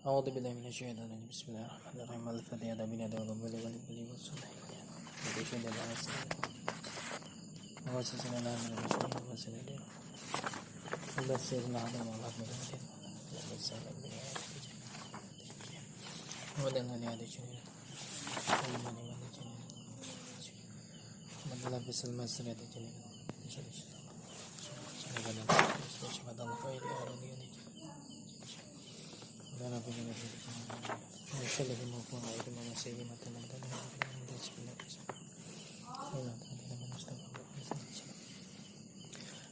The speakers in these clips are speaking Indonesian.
أعوذ بالله من الشيطان الرجيم بسم الله الرحمن الرحيم الفاتحة بنا دولة بلي ولي والصلاة وتشهد على السلام ووسسنا لنا من المسلمين وسنده وبسرنا على الله من الدين وبسرنا ودنا لهذا الشيء ومن هذا الشيء مدلا بسل مسرة الجنة شهد الله خير أرضي dan apa yang terjadi masalah maupun itu masalah mata-mata dan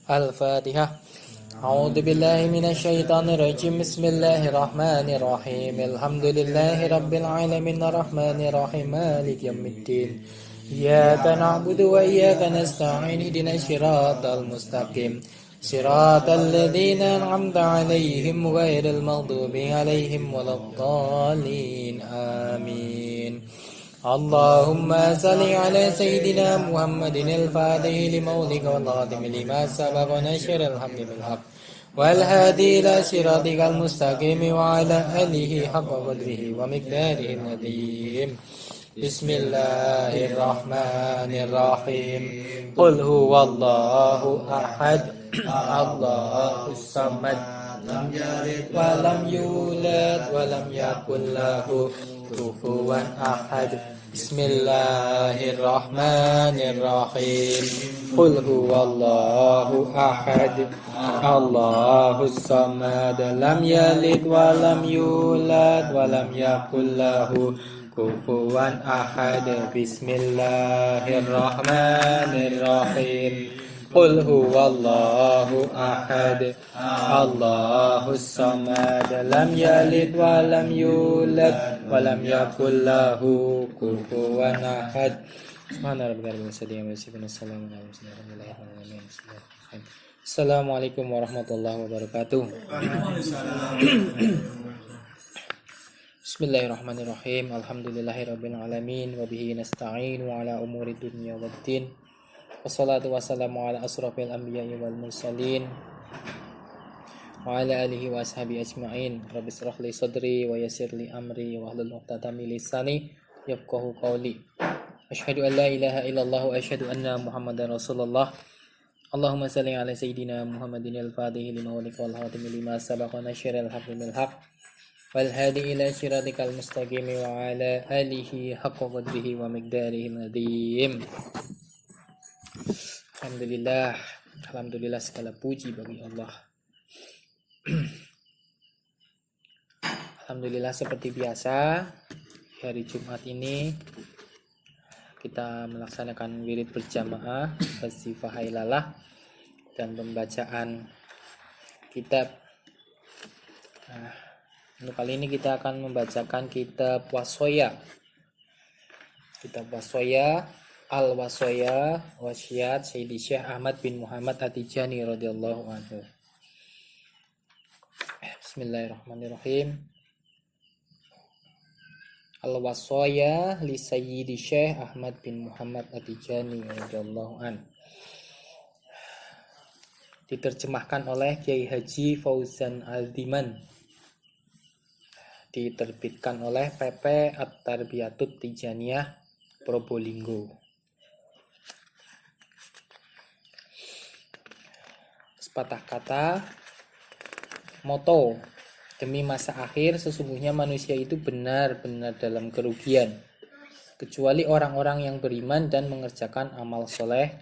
Al-Fatihah. A'udzu billahi minasyaitonir rajim. Bismillahirrahmanirrahim. Alhamdulillahi rabbil alamin arrahmanir rahim maliki yaumiddin. Iyyaka na'budu wa iyyaka nasta'in ihdinas siratal mustaqim. صراط الذين أنعمت عليهم غير المغضوب عليهم ولا الضالين آمين اللهم صل على سيدنا محمد الفاتح لمولك والخاتم لما سبق نشر الحق بالحق والهادي إلى صراطك المستقيم وعلى آله حق قدره ومقداره العظيم بسم الله الرحمن الرحيم قل هو الله أحد الله الصمد لم يلد ولم يولد ولم يكن له كفوا أحد بسم الله الرحمن الرحيم قل هو الله أحد الله الصمد لم يلد ولم يولد ولم يكن له كفوا أحد بسم الله الرحمن الرحيم قل هو الله أحد الله الصمد لم يلد ولم يولد ولم يكن له كفوا أحد سبحان ربك رب العزة عما يصفون والسلام على المرسلين Assalamualaikum warahmatullahi wabarakatuh. Bismillahirrahmanirrahim. Alhamdulillahirabbil alamin wa bihi nasta'in wa ala umuri dunya waddin. Wassalatu wassalamu ala asrofil anbiya'i wal mursalin wa ala alihi wa ashabi ajma'in. Rabbi shrah li sadri wa yassir li amri wa hlul 'uqdatam min lisani yafqahu qawli. Asyhadu an la ilaha illallah wa asyhadu anna Muhammadar Rasulullah. Allahumma shalli ala sayyidina Muhammadin al-Fatih lima ulika wal khatim lima sabaqa nasyiril haqqi bil haqq wal hadi ila siratikal mustaqim wa ala alihi haqqa qadrihi wa miqdarihi al-'azim. Alhamdulillah segala puji bagi Allah. Alhamdulillah seperti biasa hari Jumat ini kita melaksanakan wirid berjamaah, Fazifah Hailalah dan pembacaan kitab. Untuk kali ini kita akan membacakan kitab Wasoya. Kitab Wasoya Al-Wasoya Wasiat Sayyidi Syekh Ahmad bin Muhammad At-Tijani radhiyallahu anhu. Bismillahirrahmanirrahim. Al-Wasoya li Sayyidi Syekh Ahmad bin Muhammad At-Tijani radhiyallahu anhu. Diterjemahkan oleh Kiai Haji Fauzan Al-Diman. Diterbitkan oleh PP At-Tarbiyatut Tijaniyah Probolinggo. Sepatah kata moto, demi masa akhir sesungguhnya manusia itu benar-benar dalam kerugian kecuali orang-orang yang beriman dan mengerjakan amal soleh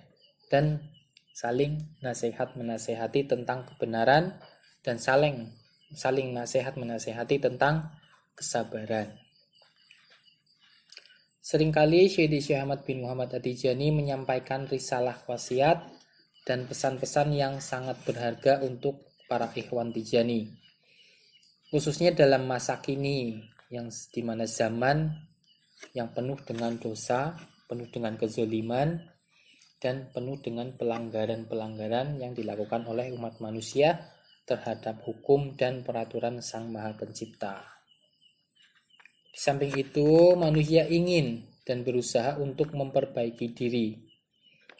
dan saling nasihat menasehati tentang kebenaran dan saling nasihat menasehati tentang kesabaran. Seringkali Syekh Ahmad bin Muhammad At-Tijani menyampaikan risalah wasiat dan pesan-pesan yang sangat berharga untuk para ikhwan Tijani, khususnya dalam masa kini yang di mana zaman yang penuh dengan dosa, penuh dengan kezaliman, dan penuh dengan pelanggaran-pelanggaran yang dilakukan oleh umat manusia terhadap hukum dan peraturan Sang Maha Pencipta. Di samping itu, manusia ingin dan berusaha untuk memperbaiki diri,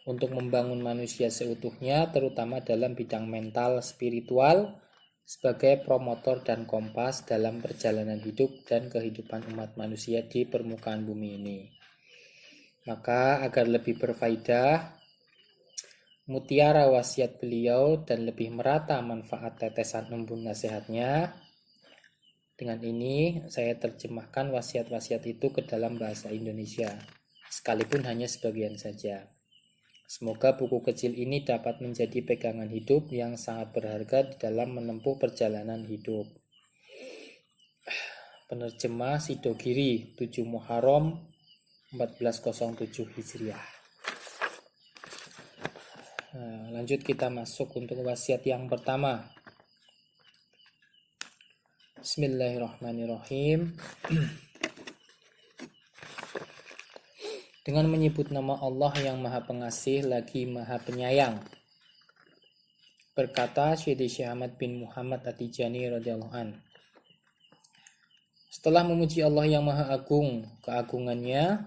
untuk membangun manusia seutuhnya, terutama dalam bidang mental, spiritual, sebagai promotor dan kompas dalam perjalanan hidup dan kehidupan umat manusia di permukaan bumi ini. Maka agar lebih berfaedah, mutiara wasiat beliau dan lebih merata manfaat tetesan embun nasihatnya, dengan ini saya terjemahkan wasiat-wasiat itu ke dalam bahasa Indonesia, sekalipun hanya sebagian saja. Semoga buku kecil ini dapat menjadi pegangan hidup yang sangat berharga di dalam menempuh perjalanan hidup. Penerjemah Sidogiri, 7 Muharram 1407 Hijriah. Lanjut kita masuk untuk wasiat yang pertama. Bismillahirrahmanirrahim. Dengan menyebut nama Allah yang Maha Pengasih lagi Maha Penyayang. Berkata Syedi Syekh Ahmad bin Muhammad At-Tijani radhiyallahu an. Setelah memuji Allah yang Maha Agung, keagungannya,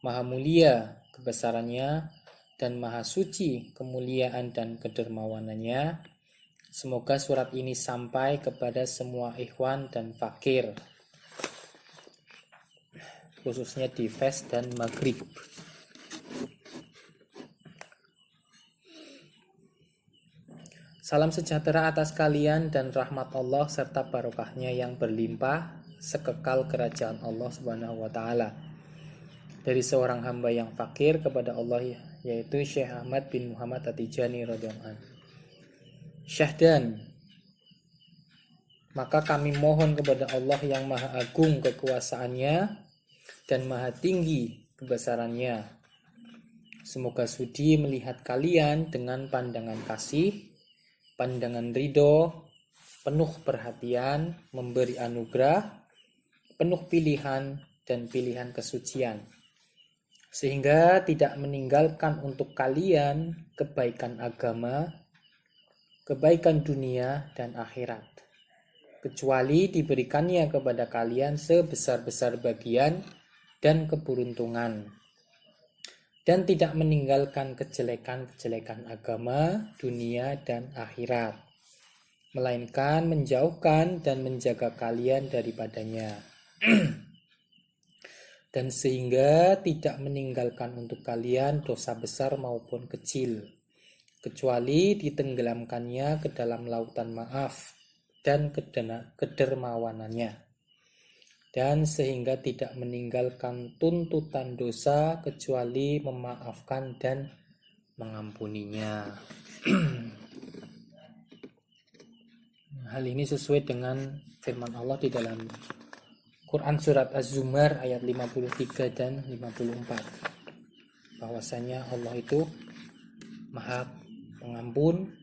Maha Mulia, kebesarannya, dan Maha Suci, kemuliaan dan kedermawanannya, semoga surat ini sampai kepada semua ikhwan dan fakir, khususnya di Fes dan Maghrib. Salam sejahtera atas kalian dan rahmat Allah serta barokahnya yang berlimpah sekekal kerajaan Allah Subhanahu wa taala. Dari seorang hamba yang fakir kepada Allah, yaitu Syekh Ahmad bin Muhammad At-Tijani radhiyallahu anhu. Syahdan, maka kami mohon kepada Allah yang Maha Agung kekuasaannya dan Maha Tinggi kebesarannya, semoga sudi melihat kalian dengan pandangan kasih, pandangan ridho, penuh perhatian, memberi anugerah, penuh pilihan dan pilihan kesucian, sehingga tidak meninggalkan untuk kalian kebaikan agama, kebaikan dunia dan akhirat, kecuali diberikannya kepada kalian sebesar-besar bagian dan keberuntungan, dan tidak meninggalkan kejelekan-kejelekan agama, dunia, dan akhirat, melainkan menjauhkan dan menjaga kalian daripadanya, dan sehingga tidak meninggalkan untuk kalian dosa besar maupun kecil, kecuali ditenggelamkannya ke dalam lautan maaf dan kedermawanannya, dan sehingga tidak meninggalkan tuntutan dosa kecuali memaafkan dan mengampuninya. Hal ini sesuai dengan firman Allah di dalam Quran surat Az-Zumar ayat 53 dan 54, bahwasanya Allah itu Maha Pengampun,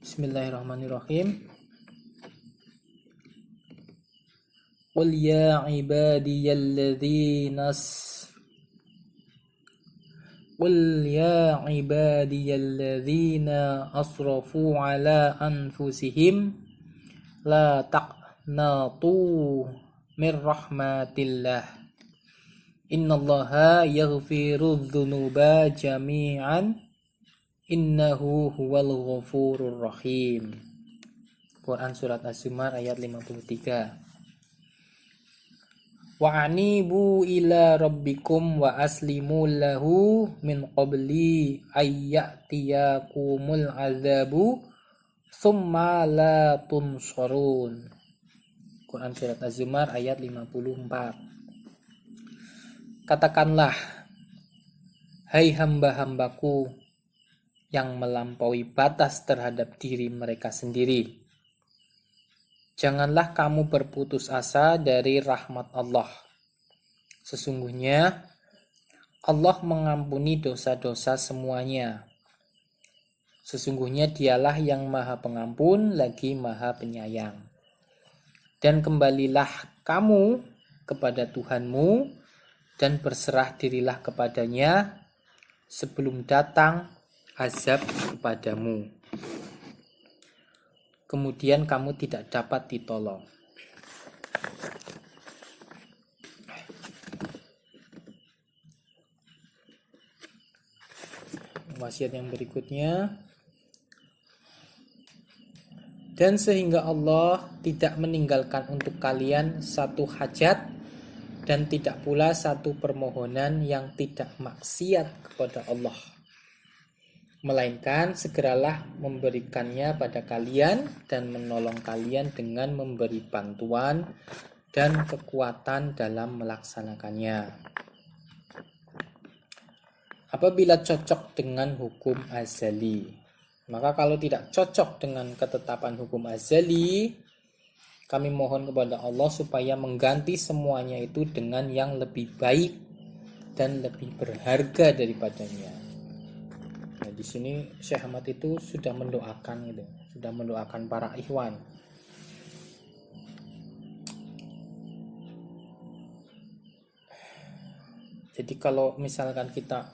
Bismillahirrahmanirrahim. Qul ya ibadiyalladzina asrafu ala anfusihim la taqnatu mir rahmatillah innallaha yaghfirudz dzunuba jami'an innahu huwal ghafurur rahim. Quran surat Az-Zumar ayat 53. Wa anibu ila rabbikum wa aslimu lahu min qabli ayyatiyakumul azabu thumma la tunsarun. Quran surat Az-Zumar ayat 54. Katakanlah, hai hamba-hambaku yang melampaui batas terhadap diri mereka sendiri, janganlah kamu berputus asa dari rahmat Allah. Sesungguhnya Allah mengampuni dosa-dosa semuanya. Sesungguhnya Dialah yang Maha Pengampun lagi Maha Penyayang. Dan kembalilah kamu kepada Tuhanmu dan berserah dirilah kepadanya sebelum datang azab kepadamu, kemudian kamu tidak dapat ditolong. Wasiat yang berikutnya, dan sehingga Allah tidak meninggalkan untuk kalian satu hajat dan tidak pula satu permohonan yang tidak maksiat kepada Allah, melainkan segeralah memberikannya pada kalian dan menolong kalian dengan memberi bantuan dan kekuatan dalam melaksanakannya. Apabila cocok dengan hukum azali, maka kalau tidak cocok dengan ketetapan hukum azali, kami mohon kepada Allah supaya mengganti semuanya itu dengan yang lebih baik dan lebih berharga daripadanya. Nah, di sini Syekh Ahmad itu sudah mendoakan gitu, sudah mendoakan para ikhwan. Jadi kalau misalkan kita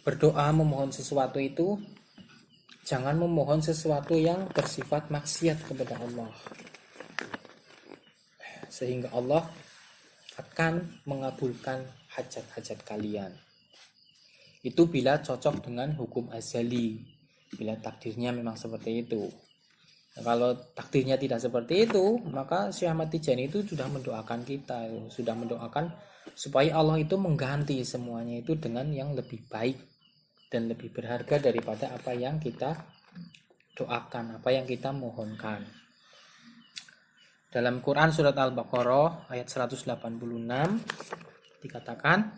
berdoa memohon sesuatu itu, jangan memohon sesuatu yang bersifat maksiat kepada Allah, sehingga Allah akan mengabulkan hajat-hajat kalian. Itu bila cocok dengan hukum azali, bila takdirnya memang seperti itu. Nah, kalau takdirnya tidak seperti itu, maka Syekh Ahmad Tijani itu sudah mendoakan kita, sudah mendoakan supaya Allah itu mengganti semuanya itu dengan yang lebih baik dan lebih berharga daripada apa yang kita doakan, apa yang kita mohonkan. Dalam Quran surat Al-Baqarah ayat 186 dikatakan,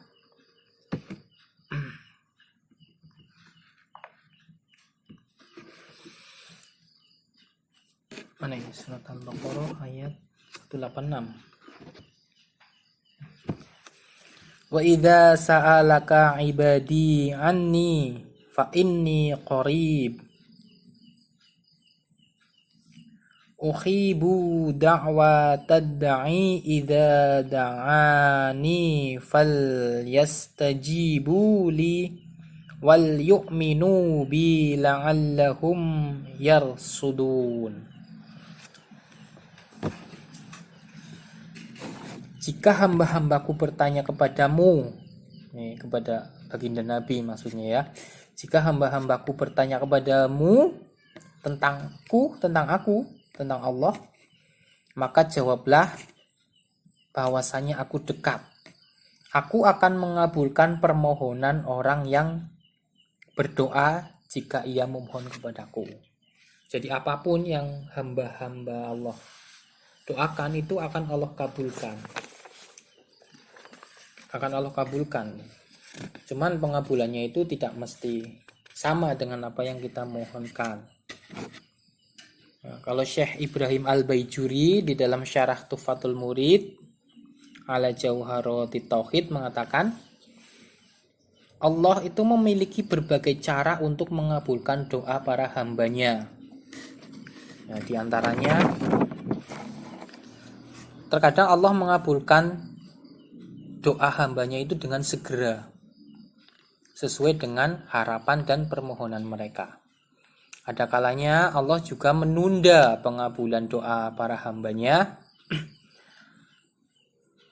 mana ini surat Al-Baqarah ayat 186. Wa idza sa'alaka ibadi anni fa inni qarib uhibu da'watad da'i idza da'ani falyastajibu li wal yu'minu bi la'allahum yarsudun. Jika hamba-hambaku bertanya kepadamu, nih kepada baginda Nabi maksudnya ya. Jika hamba-hambaku bertanya kepadamu tentang aku, tentang Allah, maka jawablah bahwasanya aku dekat. Aku akan mengabulkan permohonan orang yang berdoa jika ia memohon kepadaku. Jadi apapun yang hamba-hamba Allah doakan itu akan Allah kabulkan. Cuman pengabulannya itu tidak mesti sama dengan apa yang kita mohonkan. Nah, kalau Syekh Ibrahim Al-Baijuri di dalam syarah Tuhfatul Murid ala Jauharatit Tauhid mengatakan, Allah itu memiliki berbagai cara untuk mengabulkan doa para hambanya. Nah, di antaranya terkadang Allah mengabulkan doa hambanya itu dengan segera, sesuai dengan harapan dan permohonan mereka. Ada kalanya Allah juga menunda pengabulan doa para hambanya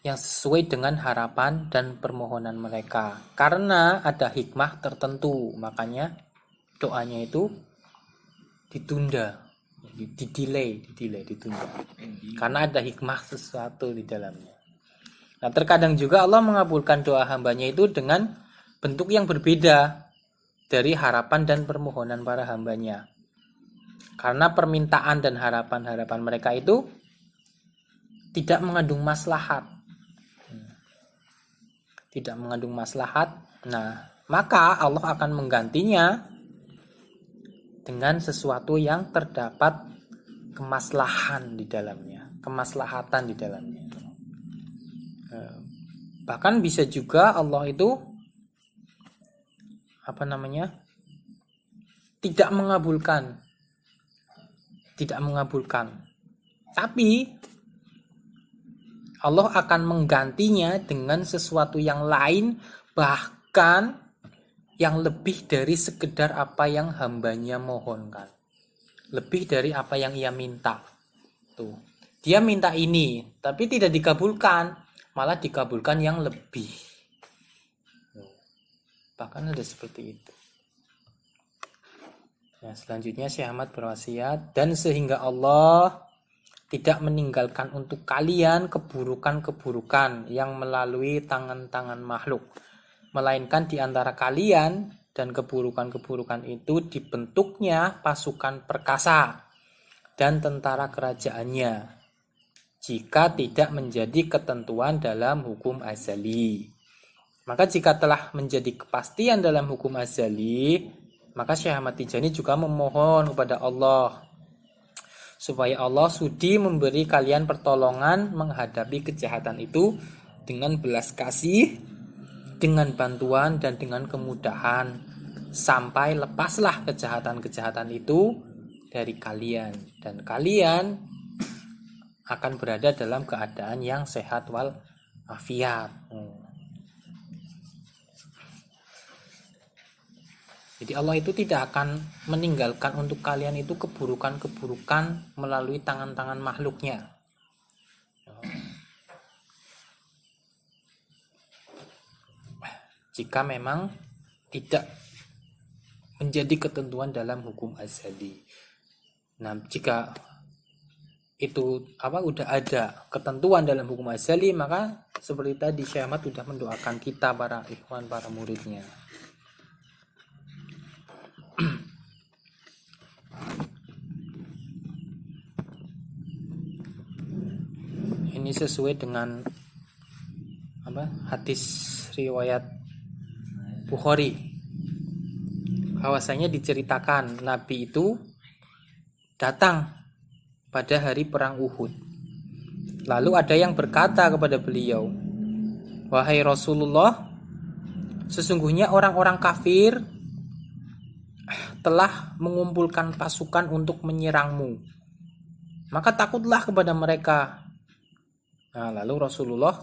yang sesuai dengan harapan dan permohonan mereka. Karena ada hikmah tertentu, makanya doanya itu ditunda, ditunda. Karena ada hikmah sesuatu di dalamnya. Nah, terkadang juga Allah mengabulkan doa hambanya itu dengan bentuk yang berbeda dari harapan dan permohonan para hambanya. Karena permintaan dan harapan-harapan mereka itu tidak mengandung maslahat. Nah, maka Allah akan menggantinya dengan sesuatu yang terdapat kemaslahatan di dalamnya. Bahkan bisa juga Allah itu tidak mengabulkan. Tapi Allah akan menggantinya dengan sesuatu yang lain, bahkan yang lebih dari sekedar apa yang hambanya mohonkan. Lebih dari apa yang ia minta. Tuh. Dia minta ini, tapi tidak dikabulkan, malah dikabulkan yang lebih. Bahkan ada seperti itu. Nah, selanjutnya Syekh Ahmad berwasiat, dan sehingga Allah tidak meninggalkan untuk kalian keburukan-keburukan yang melalui tangan-tangan makhluk, melainkan di antara kalian dan keburukan-keburukan itu dibentuknya pasukan perkasa dan tentara kerajaannya, jika tidak menjadi ketentuan dalam hukum azali. Maka jika telah menjadi kepastian dalam hukum azali, maka Syekh Ahmad Tijani juga memohon kepada Allah supaya Allah sudi memberi kalian pertolongan menghadapi kejahatan itu dengan belas kasih, dengan bantuan dan dengan kemudahan, sampai lepaslah kejahatan-kejahatan itu dari kalian, dan kalian akan berada dalam keadaan yang sehat wal afiat. Jadi Allah itu tidak akan meninggalkan untuk kalian itu keburukan-keburukan melalui tangan-tangan makhluknya. Jika memang tidak menjadi ketentuan dalam hukum azali. Nah, jika itu udah ada ketentuan dalam hukum azali, maka seperti tadi Syekh Ahmad sudah mendoakan kita para ikhwan, para muridnya. Ini sesuai dengan hadis riwayat Bukhari. Bahwasanya diceritakan Nabi itu datang pada hari perang Uhud. Lalu ada yang berkata kepada beliau, "Wahai Rasulullah, sesungguhnya orang-orang kafir telah mengumpulkan pasukan untuk menyerangmu. Maka takutlah kepada mereka." Nah, lalu Rasulullah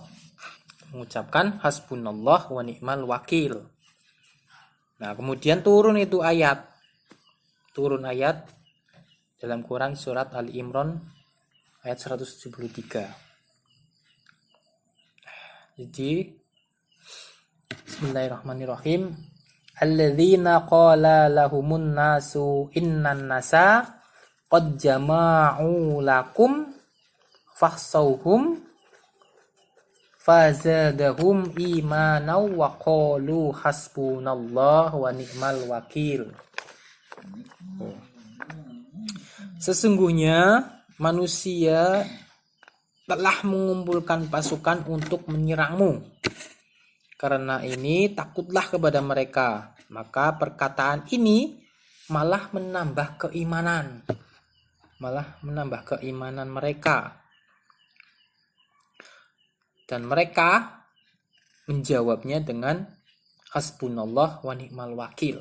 mengucapkan hasbunallah wa ni'mal wakil. Nah, kemudian turun ayat dalam Quran surat Ali Imran ayat 173. Jadi Bismillahirrahmanirrahim. Alladzina qala lahumun nasu innan nasa qad jama'u lakum fakhsawhum fazadahum imanan wa qalu hasbunallah wa ni'mal wakil. Sesungguhnya manusia telah mengumpulkan pasukan untuk menyerangmu. Karena ini takutlah kepada mereka. Maka perkataan ini malah menambah keimanan mereka. Dan mereka menjawabnya dengan hasbunallah wa ni'mal wakil.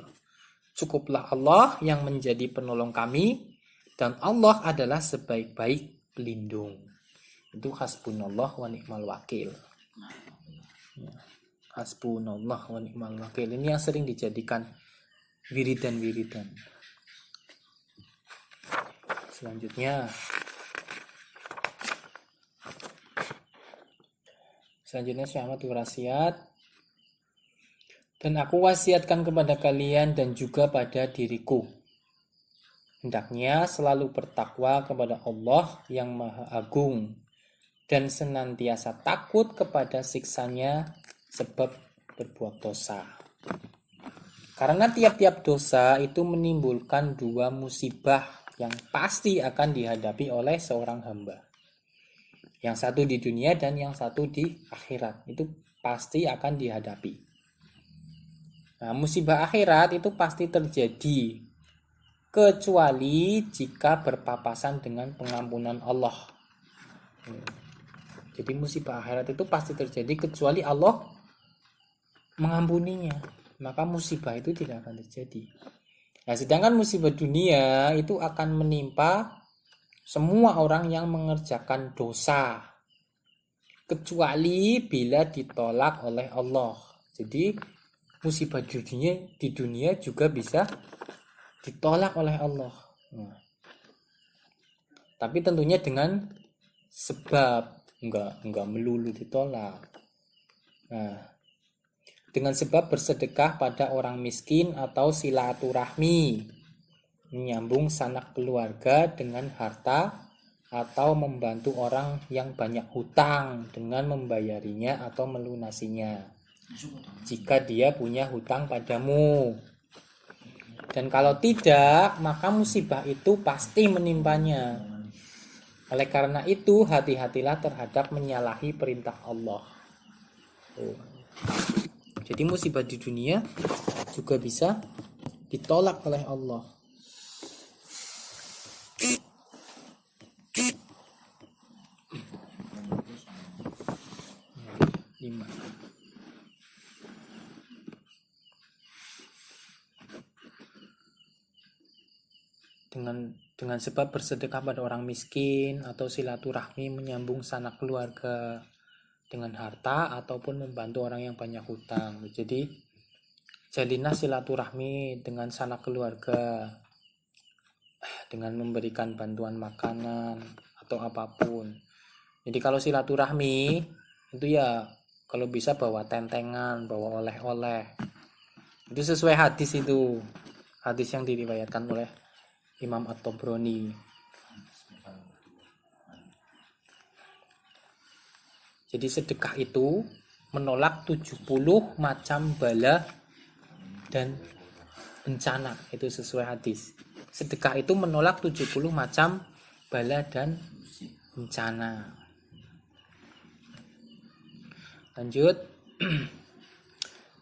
Cukuplah Allah yang menjadi penolong kami, dan Allah adalah sebaik-baik pelindung. Itu hasbunallah wa ni'mal wakil. Hasbunallah wa ni'mal wakil. Ini yang sering dijadikan wiridan-wiridan. Selanjutnya Syekh Ahmad berwasiat, dan aku wasiatkan kepada kalian dan juga pada diriku, hendaknya selalu bertakwa kepada Allah yang Maha Agung dan senantiasa takut kepada siksanya sebab berbuat dosa. Karena tiap-tiap dosa itu menimbulkan dua musibah yang pasti akan dihadapi oleh seorang hamba. Yang satu di dunia dan yang satu di akhirat. Itu pasti akan dihadapi. Nah, musibah akhirat itu pasti terjadi kecuali jika berpapasan dengan pengampunan Allah. Jadi musibah akhirat itu pasti terjadi kecuali Allah mengampuninya. Maka musibah itu tidak akan terjadi. Nah, sedangkan musibah dunia itu akan menimpa semua orang yang mengerjakan dosa, kecuali bila ditolak oleh Allah. Jadi musibah di dunia juga bisa ditolak oleh Allah. Nah, tapi tentunya dengan sebab, enggak melulu ditolak. Nah, dengan sebab bersedekah pada orang miskin atau silaturahmi, menyambung sanak keluarga dengan harta, atau membantu orang yang banyak hutang dengan membayarinya atau melunasinya jika dia punya hutang padamu. Dan kalau tidak, maka musibah itu pasti menimpanya. Oleh karena itu, hati-hatilah terhadap menyalahi perintah Allah. Jadi musibah di dunia juga bisa ditolak oleh Allah. Dengan sebab bersedekah pada orang miskin atau silaturahmi, menyambung sanak keluarga dengan harta, ataupun membantu orang yang banyak hutang. Jadi jalinlah silaturahmi dengan sanak keluarga dengan memberikan bantuan makanan atau apapun. Jadi kalau silaturahmi itu ya kalau bisa bawa tentengan, bawa oleh-oleh. Itu sesuai hadis itu. Hadis yang diriwayatkan oleh Imam At-Tabrani. Jadi sedekah itu menolak 70 macam bala dan bencana. Itu sesuai hadis. Sedekah itu menolak 70 macam bala dan bencana. Lanjut.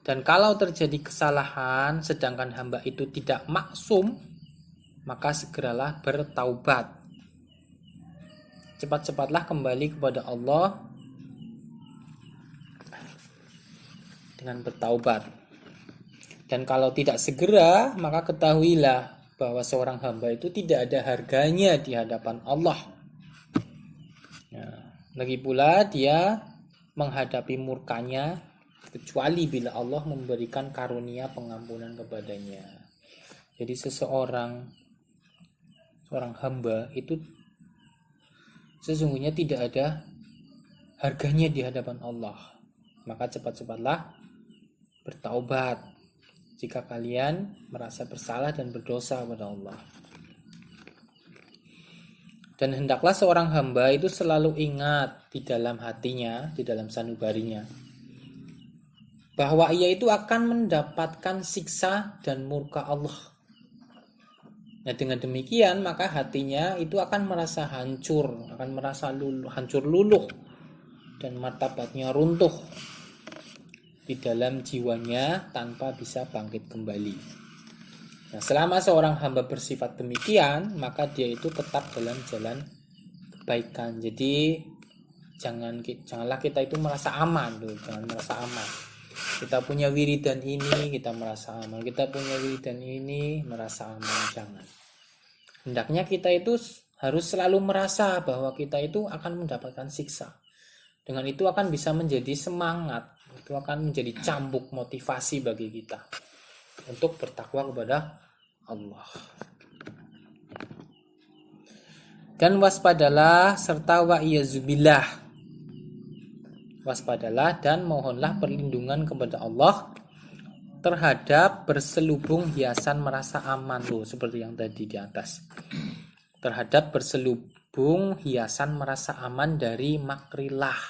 Dan kalau terjadi kesalahan sedangkan hamba itu tidak maksum, maka segeralah bertaubat. Cepat-cepatlah kembali kepada Allah dengan bertaubat. Dan kalau tidak segera, maka ketahuilah bahwa seorang hamba itu tidak ada harganya di hadapan Allah. Lagi pula dia menghadapi murkanya kecuali bila Allah memberikan karunia pengampunan kepadanya. Jadi seorang hamba itu sesungguhnya tidak ada harganya di hadapan Allah. Maka cepat-cepatlah bertaubat jika kalian merasa bersalah dan berdosa kepada Allah. Dan hendaklah seorang hamba itu selalu ingat di dalam hatinya, di dalam sanubarinya, bahwa ia itu akan mendapatkan siksa dan murka Allah. Nah, dengan demikian maka hatinya itu akan merasa hancur, akan merasa hancur luluh, dan martabatnya runtuh di dalam jiwanya tanpa bisa bangkit kembali. Nah, selama seorang hamba bersifat demikian, maka dia itu tetap dalam jalan kebaikan. Jadi janganlah kita itu merasa aman, jangan merasa aman. Kita punya wiridan ini, kita merasa aman. Kita punya wiridan ini, merasa aman. Jangan. Hendaknya kita itu harus selalu merasa bahwa kita itu akan mendapatkan siksa. Dengan itu akan bisa menjadi semangat. Itu akan menjadi cambuk motivasi bagi kita untuk bertakwa kepada Allah. Dan waspadalah serta wa'iyazubillah. Waspadalah dan mohonlah perlindungan kepada Allah terhadap berselubung hiasan merasa aman, seperti yang tadi di atas. Terhadap berselubung hiasan merasa aman dari makrillah.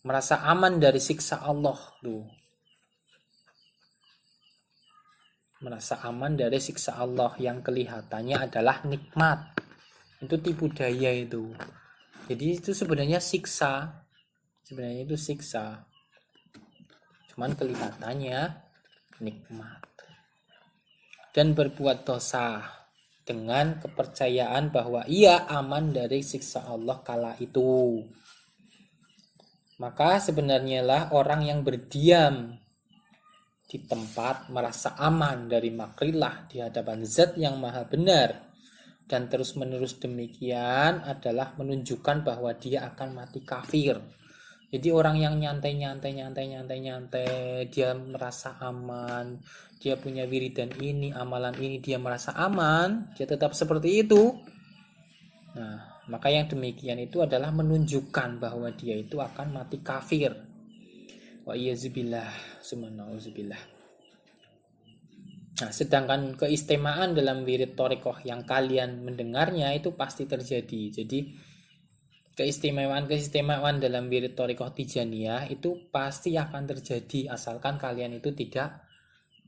Merasa aman dari siksa Allah, Merasa aman dari siksa Allah yang kelihatannya adalah nikmat. Itu tipu daya itu. Jadi itu sebenarnya siksa. Sebenarnya itu siksa. Cuman kelihatannya nikmat. Dan berbuat dosa dengan kepercayaan bahwa ia aman dari siksa Allah kala itu. Maka sebenarnya lah orang yang berdiam di tempat merasa aman dari makrillah di hadapan Zat yang Maha Benar, dan terus-menerus demikian adalah menunjukkan bahwa dia akan mati kafir. Jadi orang yang nyantai, dia merasa aman, dia punya wiridan ini, amalan ini, dia merasa aman, dia tetap seperti itu. Nah, maka yang demikian itu adalah menunjukkan bahwa dia itu akan mati kafir. Wa iyyazubillah, subhanallah. Nah, sedangkan keistimewaan dalam wirid thariqah yang kalian mendengarnya itu pasti terjadi. Jadi keistimewaan dalam wirid thariqah Tijaniyah itu pasti akan terjadi asalkan kalian itu tidak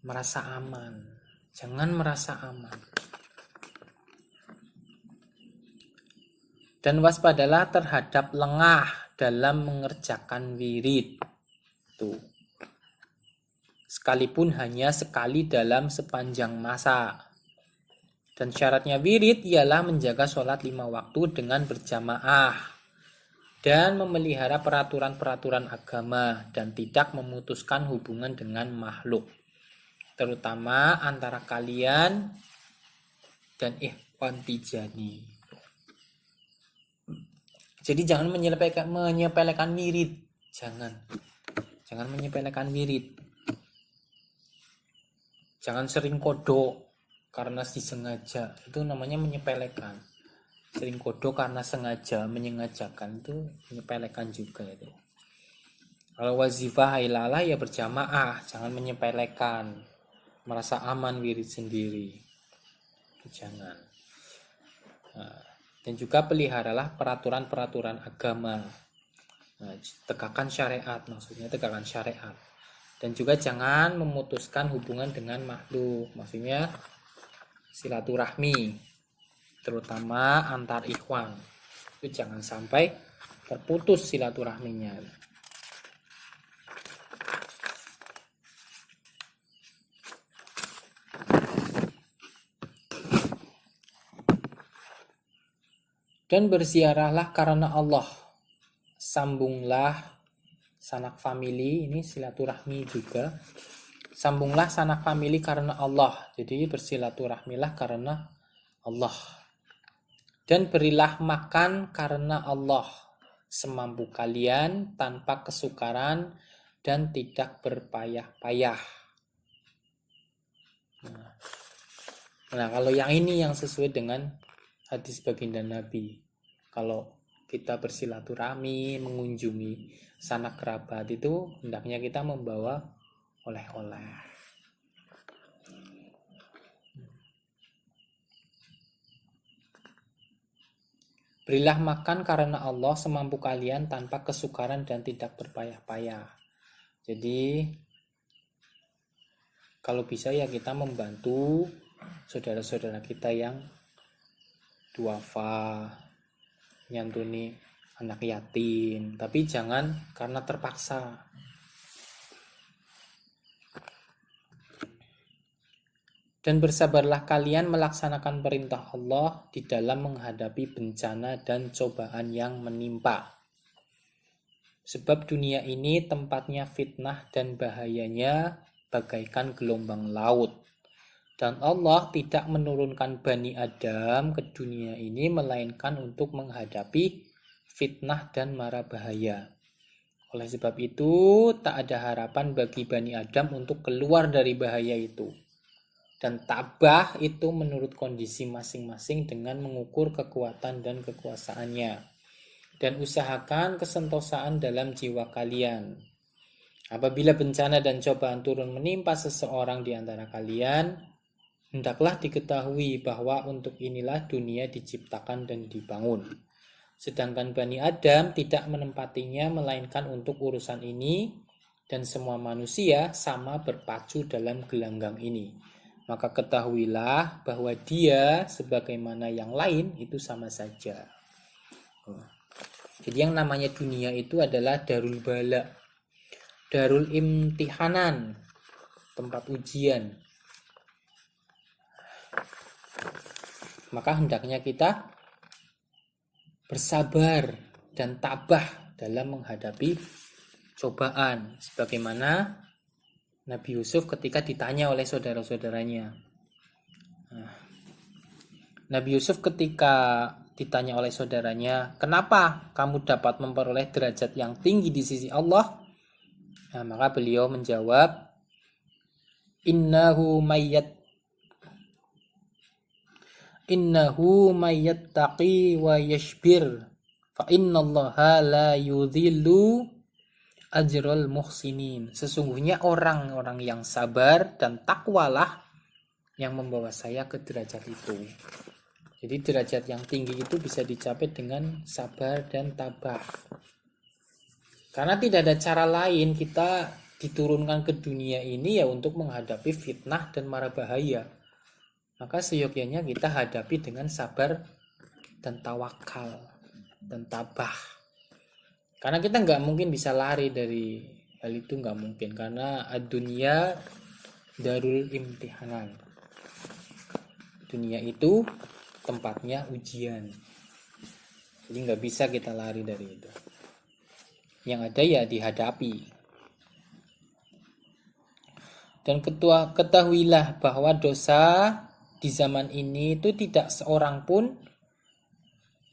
merasa aman. Jangan merasa aman. Dan waspadalah terhadap lengah dalam mengerjakan wirid. Tuh. Sekalipun hanya sekali dalam sepanjang masa. Dan syaratnya wirid ialah menjaga sholat 5 waktu dengan berjamaah dan memelihara peraturan-peraturan agama dan tidak memutuskan hubungan dengan makhluk, terutama antara kalian dan ikhwan tijani. Jadi jangan menyepelekan wirid, jangan menyepelekan wirid. Jangan sering kodok karena disengaja, itu namanya menyepelekan. Sering kodok karena menyengajakan itu menyepelekan juga itu. Kalau wazifah hailalah ya berjamaah, jangan menyepelekan. Merasa aman wirid sendiri, jangan. Nah, dan juga peliharalah peraturan-peraturan agama. Nah, tegakkan syariat, maksudnya tegakkan syariat. Dan juga jangan memutuskan hubungan dengan makhluk, maksudnya silaturahmi, terutama antar ikhwan. Itu jangan sampai terputus silaturahminya. Dan berziarahlah karena Allah. Sambunglah sanak famili, ini silaturahmi juga. Sambunglah sanak famili karena Allah. Jadi bersilaturahmilah karena Allah. Dan berilah makan karena Allah semampu kalian tanpa kesukaran dan tidak berpayah-payah. Nah, kalau yang ini yang sesuai dengan hadis baginda Nabi. Kalau kita bersilaturahmi, mengunjungi sanak kerabat itu hendaknya kita membawa oleh-oleh. Berilah makan karena Allah semampu kalian tanpa kesukaran dan tidak berpayah-payah. Jadi kalau bisa ya kita membantu saudara-saudara kita yang duafa, nyantuni anak yatim, tapi jangan karena terpaksa. Dan bersabarlah kalian melaksanakan perintah Allah di dalam menghadapi bencana dan cobaan yang menimpa. Sebab dunia ini tempatnya fitnah dan bahayanya bagaikan gelombang laut. Dan Allah tidak menurunkan Bani Adam ke dunia ini melainkan untuk menghadapi fitnah dan mara bahaya. Oleh sebab itu, tak ada harapan bagi Bani Adam untuk keluar dari bahaya itu. Dan tabah itu menurut kondisi masing-masing dengan mengukur kekuatan dan kekuasaannya. Dan usahakan kesentosaan dalam jiwa kalian. Apabila bencana dan cobaan turun menimpa seseorang di antara kalian, hendaklah diketahui bahwa untuk inilah dunia diciptakan dan dibangun. Sedangkan Bani Adam tidak menempatinya melainkan untuk urusan ini, dan semua manusia sama berpacu dalam gelanggang ini. Maka ketahuilah bahwa dia sebagaimana yang lain itu sama saja. Jadi yang namanya dunia itu adalah darul bala, darul imtihanan, tempat ujian. Maka hendaknya kita bersabar dan tabah dalam menghadapi cobaan. Sebagaimana Nabi Yusuf ketika ditanya oleh saudara-saudaranya. Nabi Yusuf ketika ditanya oleh saudaranya, kenapa kamu dapat memperoleh derajat yang tinggi di sisi Allah? Nah, maka beliau menjawab, Innahu mayattaqi wa yashbir fa innallaha la yudhillu ajrul muhsinin. Sesungguhnya orang-orang yang sabar dan takwalah yang membawa saya ke derajat itu. Jadi derajat yang tinggi itu bisa dicapai dengan sabar dan tabah. Karena tidak ada cara lain kita diturunkan ke dunia ini ya untuk menghadapi fitnah dan mara bahaya. Maka seyogyanya kita hadapi dengan sabar dan tawakal dan tabah. Karena kita nggak mungkin bisa lari dari hal itu, nggak mungkin. Karena dunia darul imtihanan. Dunia itu tempatnya ujian. Jadi nggak bisa kita lari dari itu. Yang ada ya dihadapi. Dan ketahuilah bahwa dosa di zaman ini itu tidak seorang pun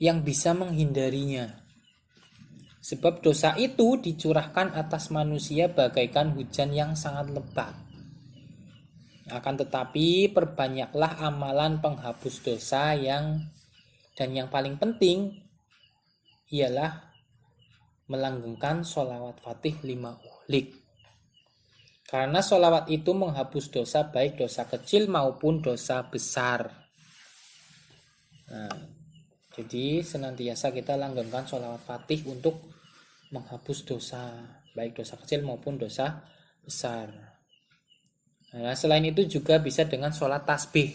yang bisa menghindarinya. Sebab dosa itu dicurahkan atas manusia bagaikan hujan yang sangat lebat. Akan tetapi perbanyaklah amalan penghapus dosa dan yang paling penting ialah melanggengkan sholawat fatih 5 uhlik. Karena sholawat itu menghapus dosa baik dosa kecil maupun dosa besar. Nah, jadi senantiasa kita langgengkan sholawat fatih untuk menghapus dosa baik dosa kecil maupun dosa besar. Nah, selain itu juga bisa dengan sholat tasbih.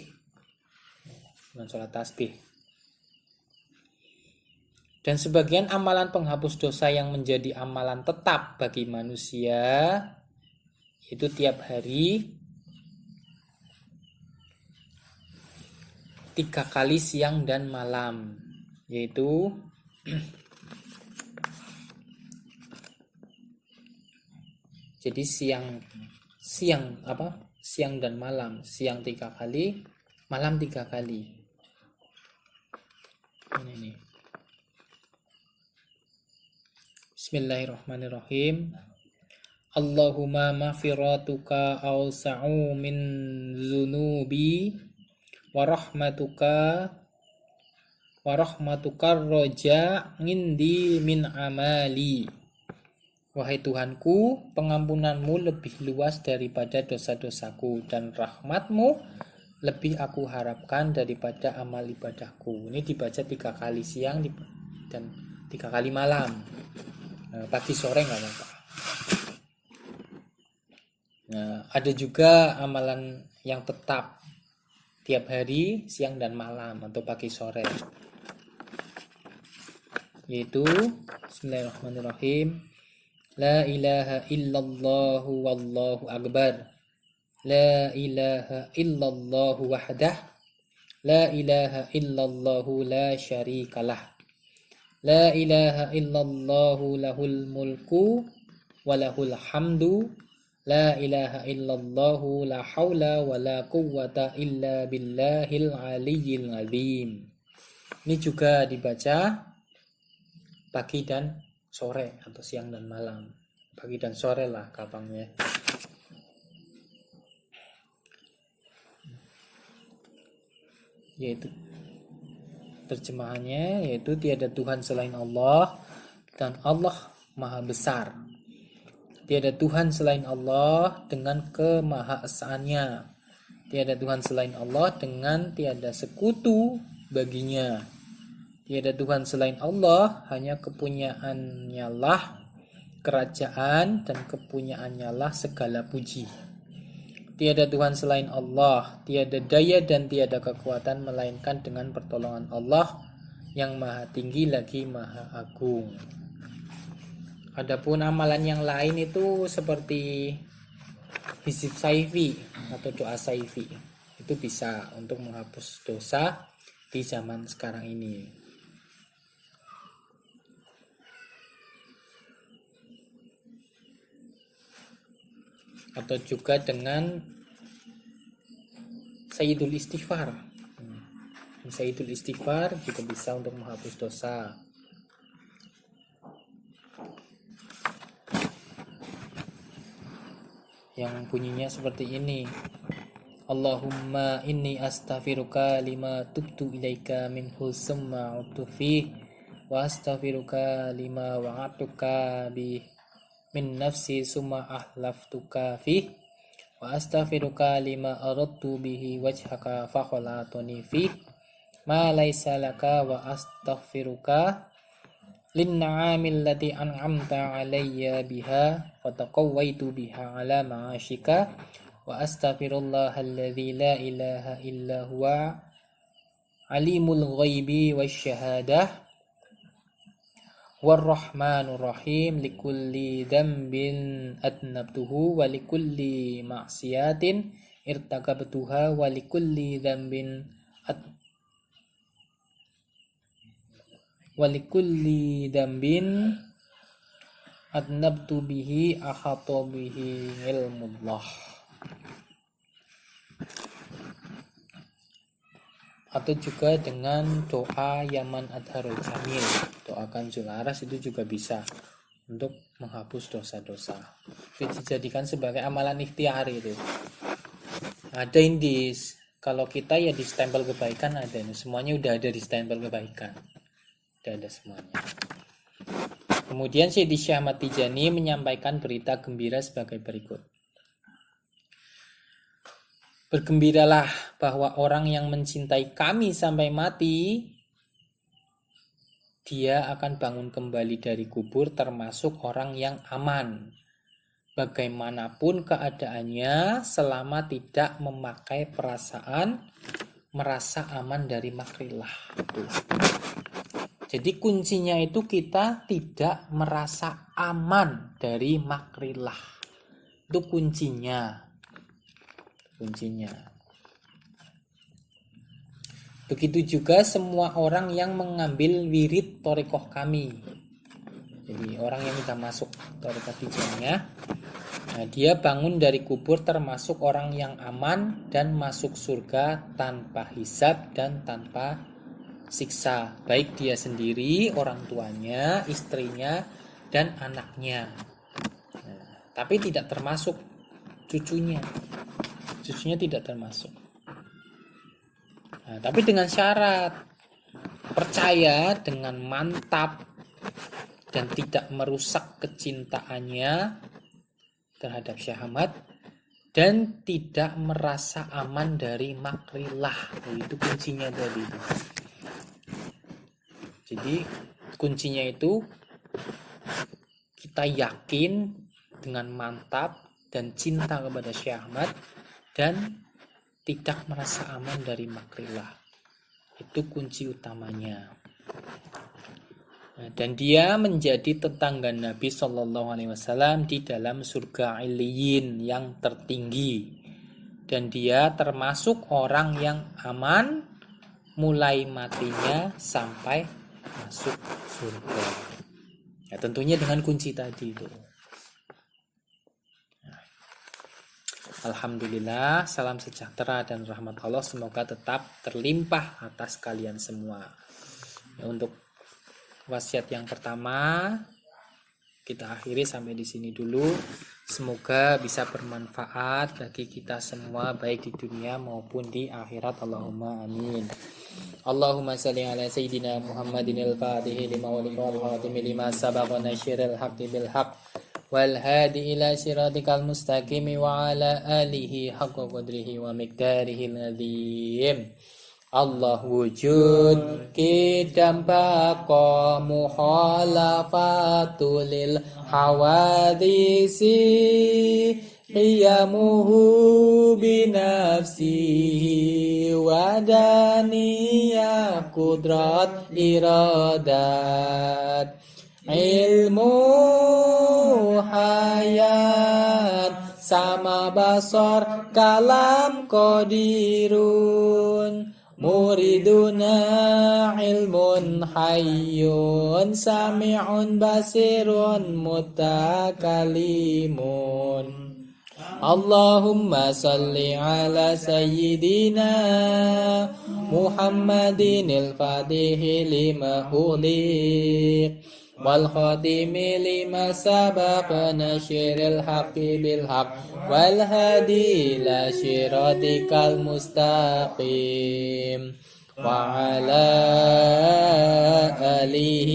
Dan sebagian amalan penghapus dosa yang menjadi amalan tetap bagi manusia itu tiap hari 3 kali siang dan malam, yaitu jadi siang dan malam, siang 3 kali, malam 3 kali. Ini. Bismillahirrahmanirrahim. Allahumma maghfiratuka awsa'u min zunubi wa rahmatuka roja ngindi min amali. Wahai Tuhanku, pengampunanmu lebih luas daripada dosa-dosaku dan rahmatmu lebih aku harapkan daripada amal ibadahku. Ini dibaca 3 kali siang dan 3 kali malam. Pagi sore nggak apa-apa. Nah, ada juga amalan yang tetap tiap hari siang dan malam atau pagi sore, yaitu Bismillahirrahmanirrahim. La ilaha illallah wallahu akbar. La ilaha illallah wahdah. La ilaha illallah la syarikalah. La ilaha illallah lahul mulku wa lahul hamdu. La ilaha illallah la haula wa la quwwata illa billahil aliyyil azim. Ini juga dibaca pagi dan sore atau siang dan malam. Pagi dan sore lah gampangnya. Yaitu terjemahannya yaitu tiada Tuhan selain Allah dan Allah Maha Besar. Tiada Tuhan selain Allah dengan kemahaesaannya. Tiada Tuhan selain Allah dengan tiada sekutu baginya. Tiada Tuhan selain Allah, hanya kepunyaannya lah kerajaan dan kepunyaannya lah segala puji. Tiada Tuhan selain Allah, tiada daya dan tiada kekuatan melainkan dengan pertolongan Allah yang maha tinggi lagi maha agung. Adapun amalan yang lain itu seperti hizib saifi atau doa saifi. Itu bisa untuk menghapus dosa di zaman sekarang ini. Atau juga dengan Sayyidul Istighfar. Sayyidul Istighfar juga bisa untuk menghapus dosa. Yang bunyinya seperti ini. Allahumma inni astaghfiruka lima tubtu ilaika minhu summa utufi wa astaghfiruka lima wa'atuka bi min nafsi summa ahlaftuka fih wa astaghfiruka lima aradtu bihi wajhaka fa khalatani fih ma laysa laka wa astaghfiruka lin na'amil lati an'amta alayya biha wa taqawwaitu biha ala ma'ashika wa astaghfirullah alladzi la ilaha illa huwa alimul ghaibi wasyahadah warrahmanur rahim likulli dzambin adnabtuhu wa likulli ma'siyatin irtakabtuha wa likulli dzambin walikulli dambin adnabtu bihi ahata bihi ilmullah. Atau juga dengan doa Yaman Adharul Jamil, doa Kanzul Aras itu juga bisa untuk menghapus dosa-dosa. Itu dijadikan sebagai amalan ikhtiar itu. Ada indis, kalau kita ya di stempel kebaikan ada, semuanya udah ada di stempel kebaikan. Ada semuanya. Kemudian Syekh Ahmad Tijani menyampaikan berita gembira sebagai berikut. Bergembiralah bahwa orang yang mencintai kami sampai mati, dia akan bangun kembali dari kubur termasuk orang yang aman. Bagaimanapun keadaannya selama tidak memakai perasaan merasa aman dari makrillah. Jadi kuncinya itu kita tidak merasa aman dari makrillah. Itu kuncinya. Begitu juga semua orang yang mengambil wirid thariqah kami. Jadi orang yang sudah masuk thariqah Tijaniyah, nah dia bangun dari kubur termasuk orang yang aman dan masuk surga tanpa hisab dan tanpa siksa, baik dia sendiri, orang tuanya, istrinya, dan anaknya. Nah, tapi tidak termasuk cucunya. Cucunya tidak termasuk. Nah, tapi dengan syarat percaya dengan mantap dan tidak merusak kecintaannya terhadap Syekh Ahmad dan tidak merasa aman dari makrillah. Itu kuncinya tadi. Jadi kuncinya itu kita yakin dengan mantap dan cinta kepada Syekh Ahmad dan tidak merasa aman dari makrillah. Itu kunci utamanya. Nah, dan dia menjadi tetangga Nabi Shallallahu Alaihi Wasallam di dalam surga Iliyin yang tertinggi. Dan dia termasuk orang yang aman mulai matinya sampai masuk surga. Ya, tentunya dengan kunci tadi itu. Alhamdulillah, salam sejahtera dan rahmat Allah semoga tetap terlimpah atas kalian semua. Ya, untuk wasiat yang pertama kita akhiri sampai di sini dulu. Semoga bisa bermanfaat bagi kita semua baik di dunia maupun di akhirat. Allahumma amin. Allahumma salli ala sayyidina Muhammadin al-Fatihi lima wal khatimi lima sabaqa nasyiril haqqi bil haqq wal hadi ila siratikal mustaqim wa ala alihi haqqa qadrihi wa miqdarihi al-azim. Allah wujud kidam baqa muhalafatul hawadisi qiyamuhu binafsihi wadaniyah kudrat iradat ilmu hayat sama basar kalam qadirun muriduna ilmun hayyun sami'un basirun mutakalimun. Allahumma salli ala sayyidina Muhammadin al-Fatihi lima uliq wal khatimi lima sabaqa nasyiril haqqi bil haqq wal hadi ila siratikal mustaqim وعلى آله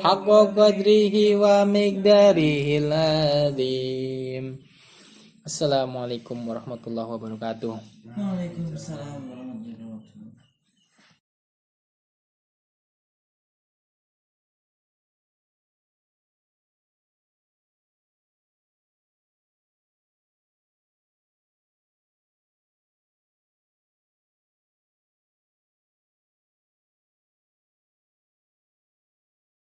حق قدره ومقداره العظيم. Assalamualaikum warahmatullahi wabarakatuh. Waalaikumsalam warahmatullahi